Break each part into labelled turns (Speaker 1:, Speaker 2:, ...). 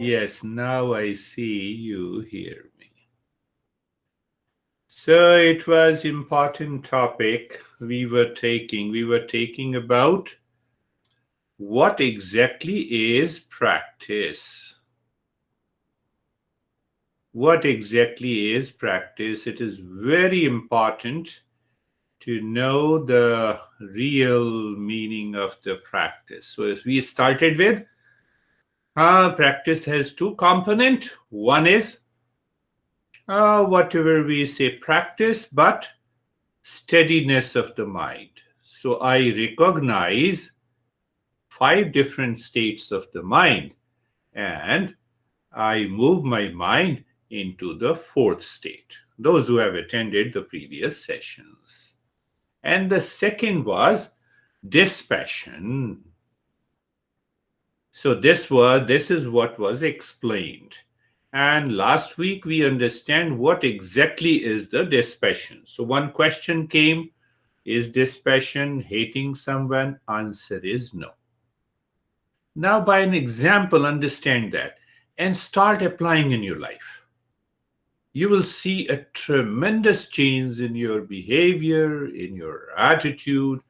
Speaker 1: Yes, now I see you hear me. So it was important topic we were taking. We were taking about what exactly is practice. What exactly is practice? It is very important to know the real meaning of the practice. So as we started with, practice has two components. One is whatever we say practice, but steadiness of the mind. So I recognize five different states of the mind and I move my mind into the fourth state. Those who have attended the previous sessions. And the second was dispassion. So this is what was explained. And last week we understand what exactly is the dispassion. So one question came, is dispassion hating someone? Answer is no. Now by an example understand that and start applying in your life. You will see a tremendous change in your behavior, in your attitude,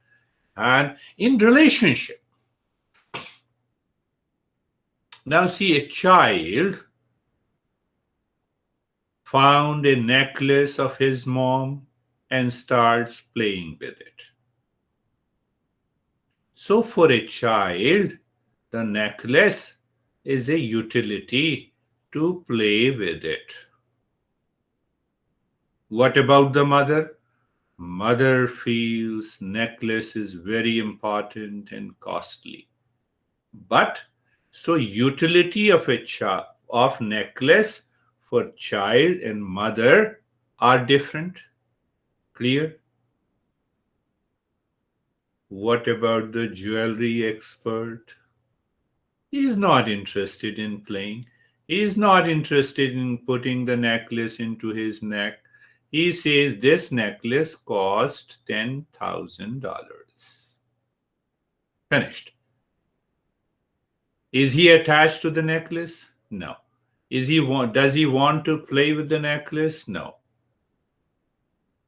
Speaker 1: and in relationship. Now see a child found a necklace of his mom and starts playing with it. So for a child, the necklace is a utility to play with it. What about the mother? Mother feels necklace is very important and costly. But so utility of of necklace for child and mother are different. Clear? What about the jewelry expert? He is not interested in playing. He is not interested in putting the necklace into his neck. He says this necklace cost $10,000. Finished. Is he attached to the necklace? No. Does he want to play with the necklace? No.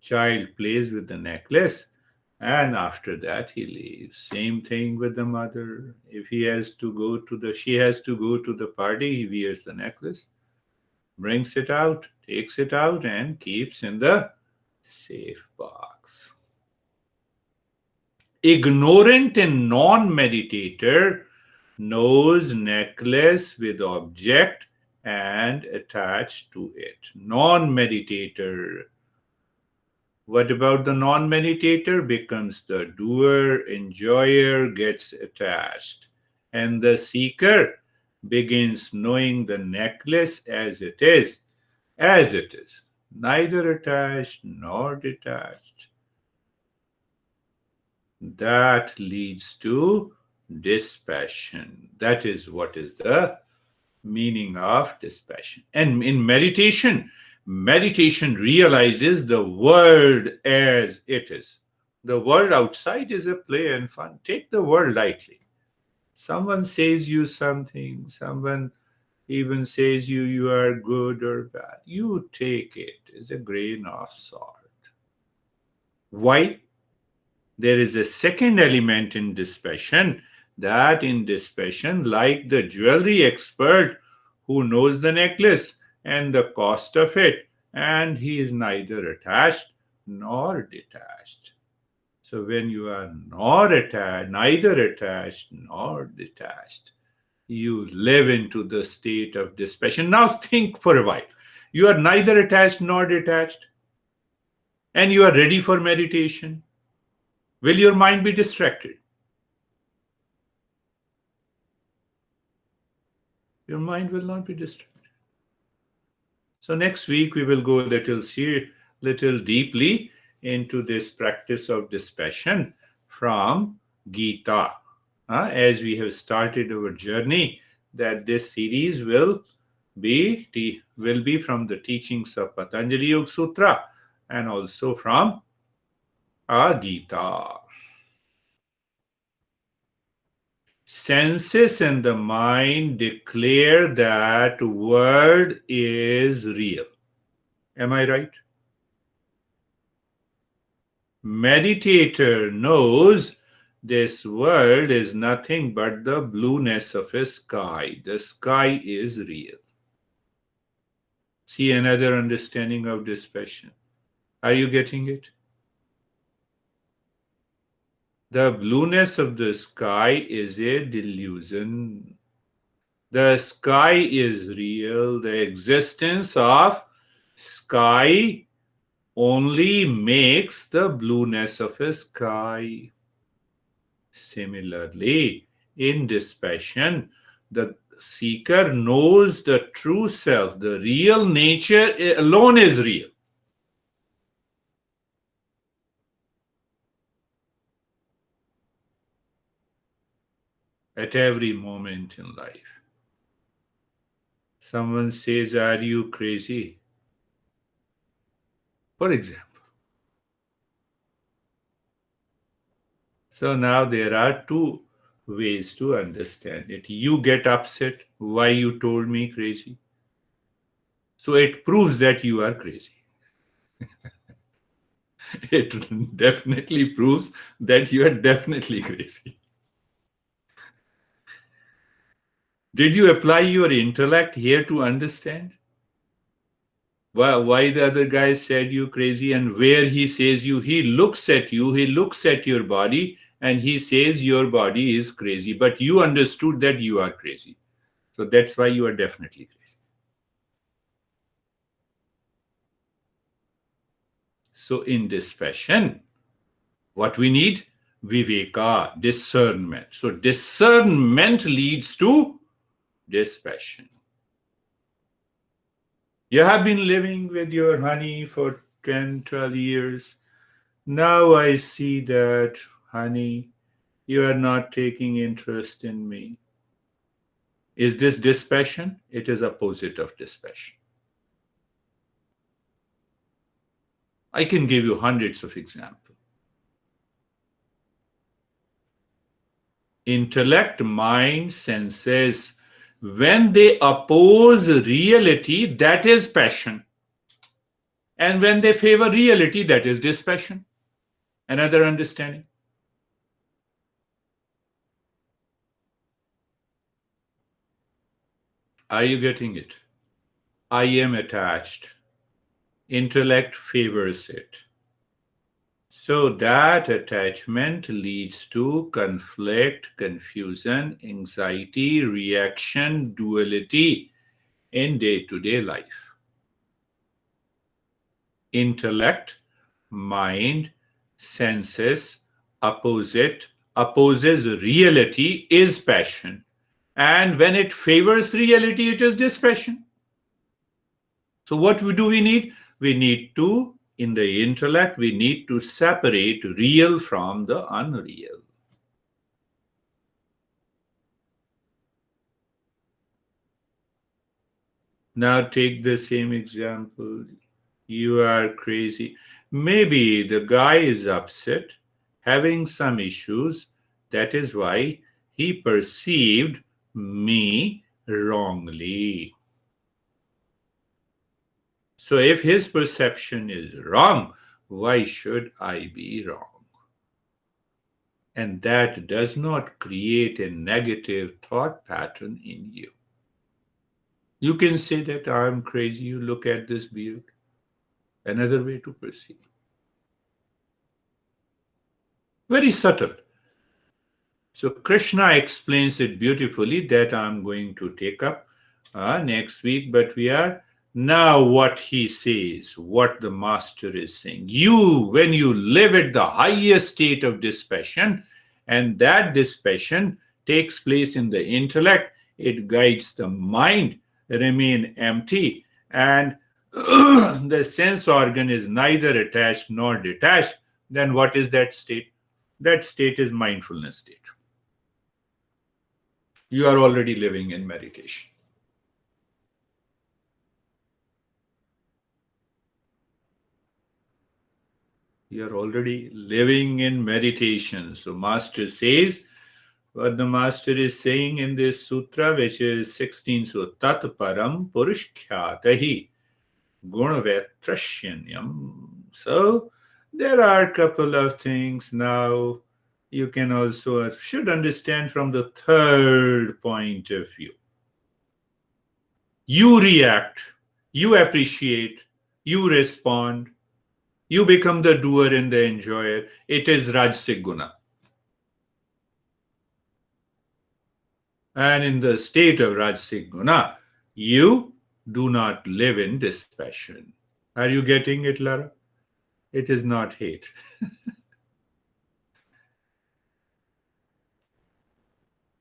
Speaker 1: Child plays with the necklace and after that he leaves. Same thing with the mother. If she has to go to the party, he wears the necklace, brings it out, takes it out and keeps in the safe box. Ignorant and non-meditator knows necklace with object and attached to it. Non-meditator. What about the non-meditator? Becomes the doer, enjoyer, gets attached. And the seeker begins knowing the necklace as it is, neither attached nor detached. That leads to dispassion. That is what is the meaning of dispassion. And in meditation realizes the world as it is. The world outside is a play and fun. Take the world lightly. Someone says you something, someone even says you are good or bad. You take it as a grain of salt. Why? There is a second element in dispassion, that in dispassion, like the jewelry expert who knows the necklace and the cost of it, and he is neither attached nor detached. So when you are neither attached nor detached, you live into the state of dispassion. Now think for a while. You are neither attached nor detached, and you are ready for meditation. Will your mind be distracted? Your mind will not be distracted. So next week we will go little deeply into this practice of dispassion from Gita. As we have started our journey, that this series will be from the teachings of Patanjali Yoga Sutra and also from Gita. senses and the mind declare that world is real. Am I right? Meditator knows this world is nothing but the blueness of a sky. The sky is real. See another understanding of dispassion. Are you getting it? The blueness of the sky is a delusion. The sky is real. The existence of sky only makes the blueness of a sky. Similarly, in dispassion, the seeker knows the true self. The real nature alone is real. At every moment in life. Someone says, "Are you crazy?" For example. So now there are two ways to understand it. You get upset. Why you told me crazy? So it proves that you are crazy. It definitely proves that you are definitely crazy. Did you apply your intellect here to understand? Why the other guy said you crazy, and where he says you, he looks at you, he looks at your body, and he says your body is crazy. But you understood that you are crazy. So that's why you are definitely crazy. So in dispassion, what we need? Viveka, discernment. So discernment leads to dispassion. You have been living with your honey for 10, 12 years. Now I see that, honey, you are not taking interest in me. Is this dispassion? It is opposite of dispassion. I can give you hundreds of examples. Intellect, mind, senses, when they oppose reality, that is passion. And when they favor reality, that is dispassion. Another understanding. Are you getting it? I am attached. Intellect favors it. So that attachment leads to conflict, confusion, anxiety, reaction, duality in day-to-day life. Intellect, mind, senses, opposes reality is passion. And when it favors reality, it is dispassion. So what do we need? We need to, in the intellect, we need to separate real from the unreal. Now take the same example. You are crazy. Maybe the guy is upset, having some issues. That is why he perceived me wrongly. So if his perception is wrong, why should I be wrong? And that does not create a negative thought pattern in you. You can say that I'm crazy, you look at this beard. Another way to perceive. Very subtle. So Krishna explains it beautifully, that I'm going to take up next week, but we are now what he says, what the master is saying. You, when you live at the highest state of dispassion, and that dispassion takes place in the intellect, it guides the mind, remain empty, and the sense organ is neither attached nor detached, then what is that state? That state is mindfulness state. You are already living in meditation. You are already living in meditation. So Master says, what the master is saying in this sutra, which is 16th Sutra, Tat Param Purushkhyatahi Gunavetrashyanyam. So there are a couple of things now you can also should understand from the third point of view. You react, you appreciate, you respond, you become the doer and the enjoyer. It is Rajasic Guna. And in the state of Rajasic Guna, you do not live in dispassion. Are you getting it, Lara? It is not hate.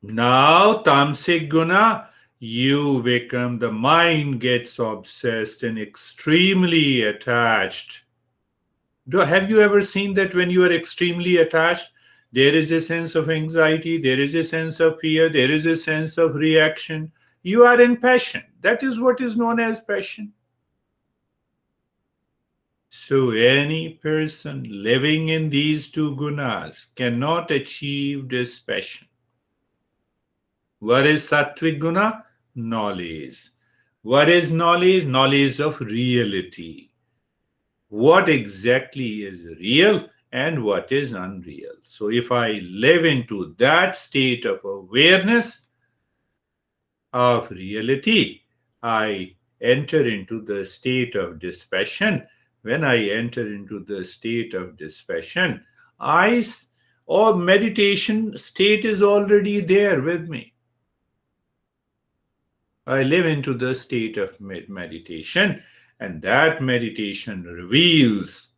Speaker 1: Now, Tamasic Guna, you become, the mind gets obsessed and extremely attached. Have you ever seen that when you are extremely attached, there is a sense of anxiety, there is a sense of fear, there is a sense of reaction. You are in passion. That is what is known as passion. So any person living in these two gunas cannot achieve this passion. What is Sattvic Guna? Knowledge. What is knowledge? Knowledge of reality. What exactly is real and what is unreal. So if I live into that state of awareness of reality, I enter into the state of dispassion. When I enter into the state of dispassion, meditation state is already there with me. I live into the state of meditation, and that meditation reveals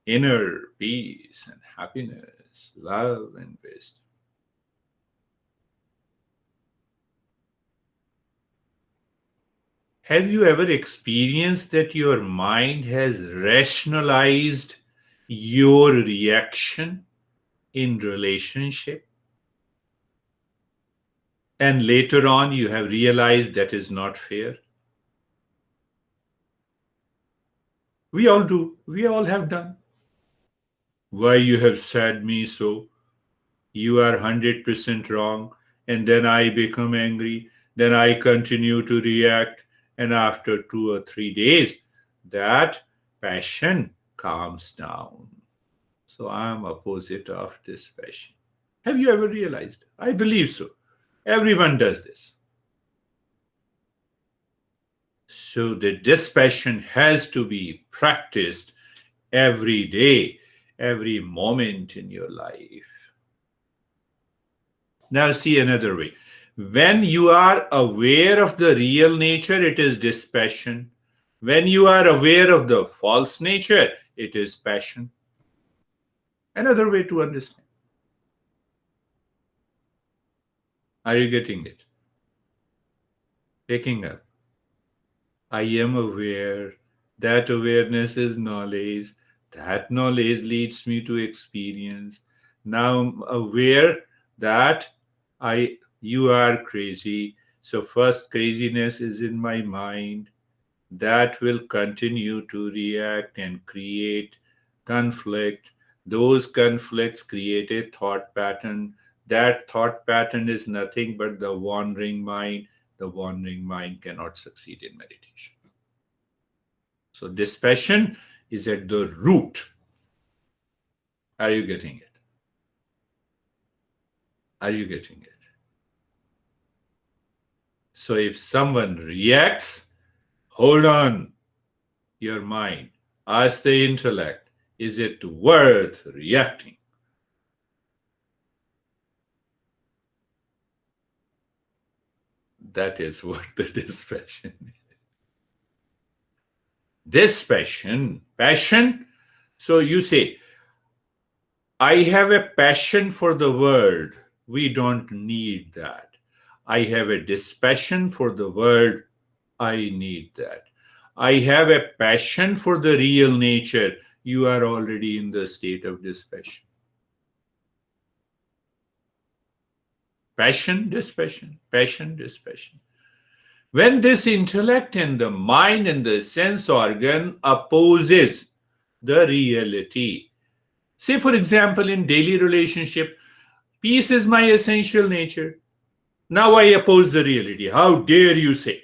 Speaker 1: inner peace and happiness, love and wisdom. Have you ever experienced that your mind has rationalized your reaction in relationship? And later on, you have realized that is not fair? We all do. We all have done. Why you have said me so? You are 100% wrong. And then I become angry. Then I continue to react. And after 2 or 3 days, that passion calms down. So I am opposite of this passion. Have you ever realized? I believe so. Everyone does this. So the dispassion has to be practiced every day, every moment in your life. Now see another way. When you are aware of the real nature, it is dispassion. When you are aware of the false nature, it is passion. Another way to understand. Are you getting it? Picking up. I am aware. That awareness is knowledge. That knowledge leads me to experience. Now I'm aware that you are crazy. So first craziness is in my mind. That will continue to react and create conflict. Those conflicts create a thought pattern. That thought pattern is nothing but the wandering mind. The wandering mind cannot succeed in meditation. So dispassion is at the root. Are you getting it? Are you getting it? So if someone reacts, hold on your mind. Ask the intellect, is it worth reacting? That is what the dispassion is. Dispassion, passion. So you say, I have a passion for the word. We don't need that. I have a dispassion for the word. I need that. I have a passion for the real nature. You are already in the state of dispassion. Passion, dispassion, passion, dispassion. When this intellect and the mind and the sense organ opposes the reality, say for example in daily relationship, Peace is my essential nature. Now I oppose the reality. How dare you say?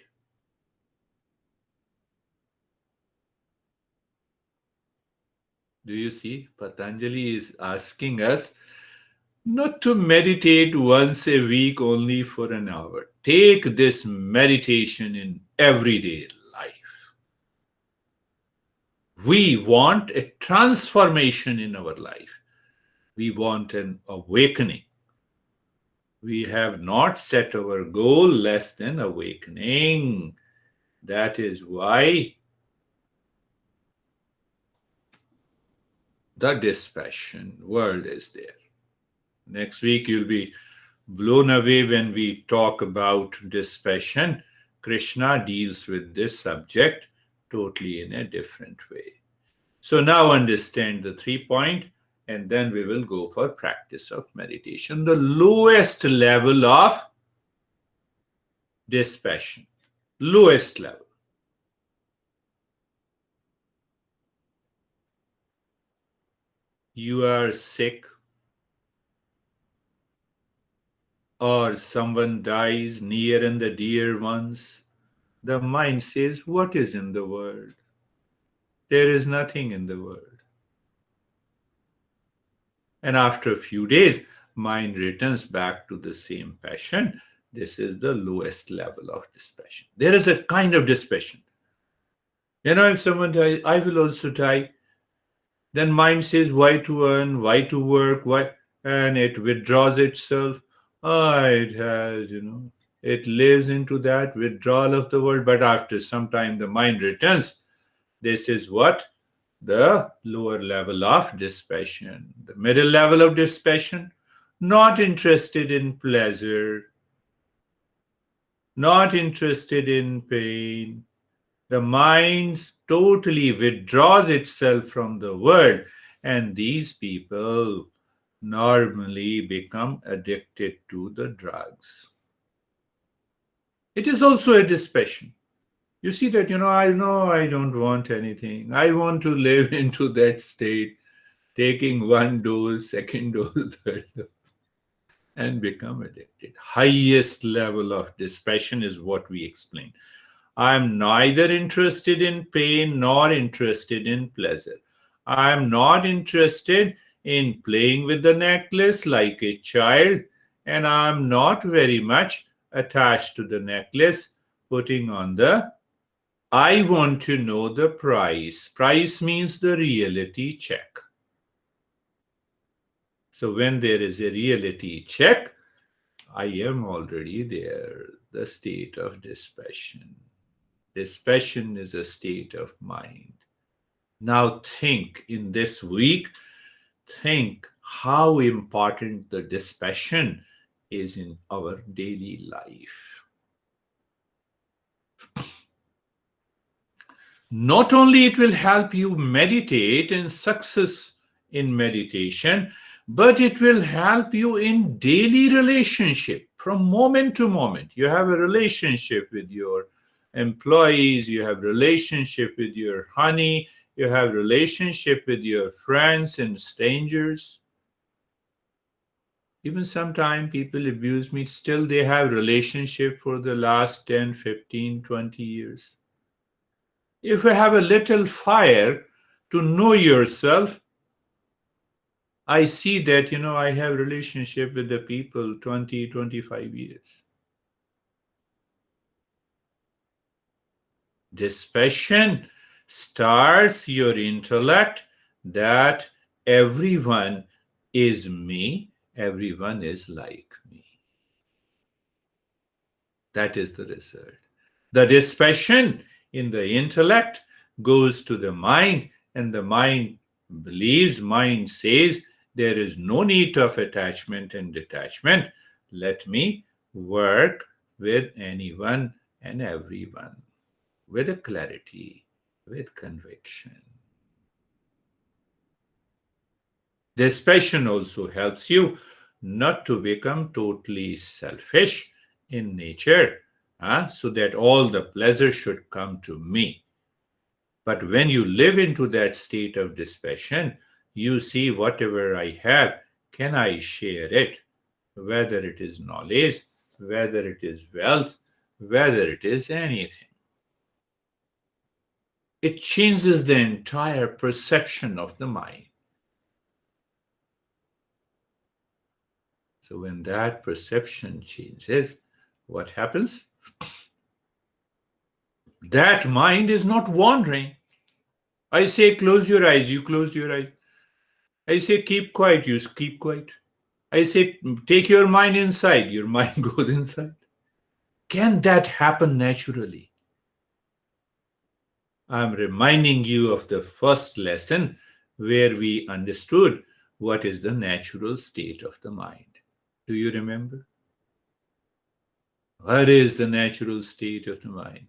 Speaker 1: Do you see? Patanjali is asking us not to meditate once a week only for an hour. Take this meditation in everyday life. We want a transformation in our life. We want an awakening. We have not set our goal less than awakening. That is why the dispassion world is there. Next week, you'll be blown away when we talk about dispassion. Krishna deals with this subject totally in a different way. So now understand the 3 point, and then we will go for practice of meditation. The lowest level of dispassion. Lowest level. You are sick, or someone dies near and the dear ones. The mind says, what is in the world? There is nothing in the world. And after a few days, mind returns back to the same passion. This is the lowest level of dispassion. There is a kind of dispassion. If someone dies, I will also die. Then mind says, why to earn, why to work, why? And it withdraws itself. It has, it lives into that withdrawal of the world. But after some time, the mind returns. This is what? The lower level of dispassion. The middle level of dispassion, not interested in pleasure, not interested in pain. The mind totally withdraws itself from the world, and these people normally become addicted to the drugs. It is also a dispassion. You see that, I know I don't want anything. I want to live into that state, taking one dose, second dose, third dose, and become addicted. Highest level of dispassion is what we explain. I am neither interested in pain nor interested in pleasure. I am not interested in playing with the necklace like a child, and I am not very much attached to the necklace, putting on the I want to know the price. Price means the reality check. So when there is a reality check, I am already there, the state of dispassion. Dispassion is a state of mind. Now think in this week, think how important the dispassion is in our daily life. Not only it will help you meditate and success in meditation, but it will help you in daily relationship from moment to moment. You have a relationship with your employees, you have relationship with your honey, you have relationship with your friends and strangers. Even sometimes people abuse me, still they have relationship for the last 10, 15, 20 years. If you have a little fire to know yourself, I see that, I have relationship with the people 20, 25 years. Dispassion starts your intellect that everyone is me, everyone is like me. That is the result. The dispassion in the intellect goes to the mind, and the mind believes, mind says, there is no need of attachment and detachment. Let me work with anyone and everyone with a clarity, with conviction. Dispassion also helps you not to become totally selfish in nature, so that all the pleasure should come to me. But when you live into that state of dispassion, you see whatever I have, can I share it? whether it is knowledge, whether it is wealth, whether it is anything. It changes the entire perception of the mind. So when that perception changes, what happens? That mind is not wandering. I say close your eyes, you close your eyes. I say keep quiet, you keep quiet. I say take your mind inside, your mind goes inside. Can that happen naturally? I'm reminding you of the first lesson where we understood what is the natural state of the mind. Do you remember? What is the natural state of the mind?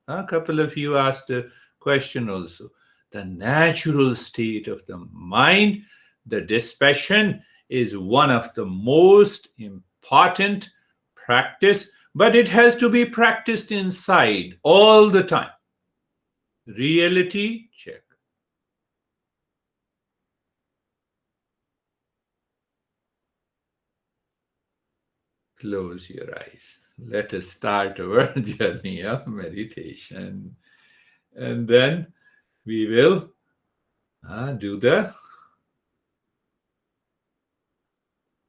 Speaker 1: A couple of you asked a question also. The natural state of the mind, the dispassion, is one of the most important practice, but it has to be practiced inside all the time. Reality, check. Close your eyes. Let us start our journey of meditation. And then we will do the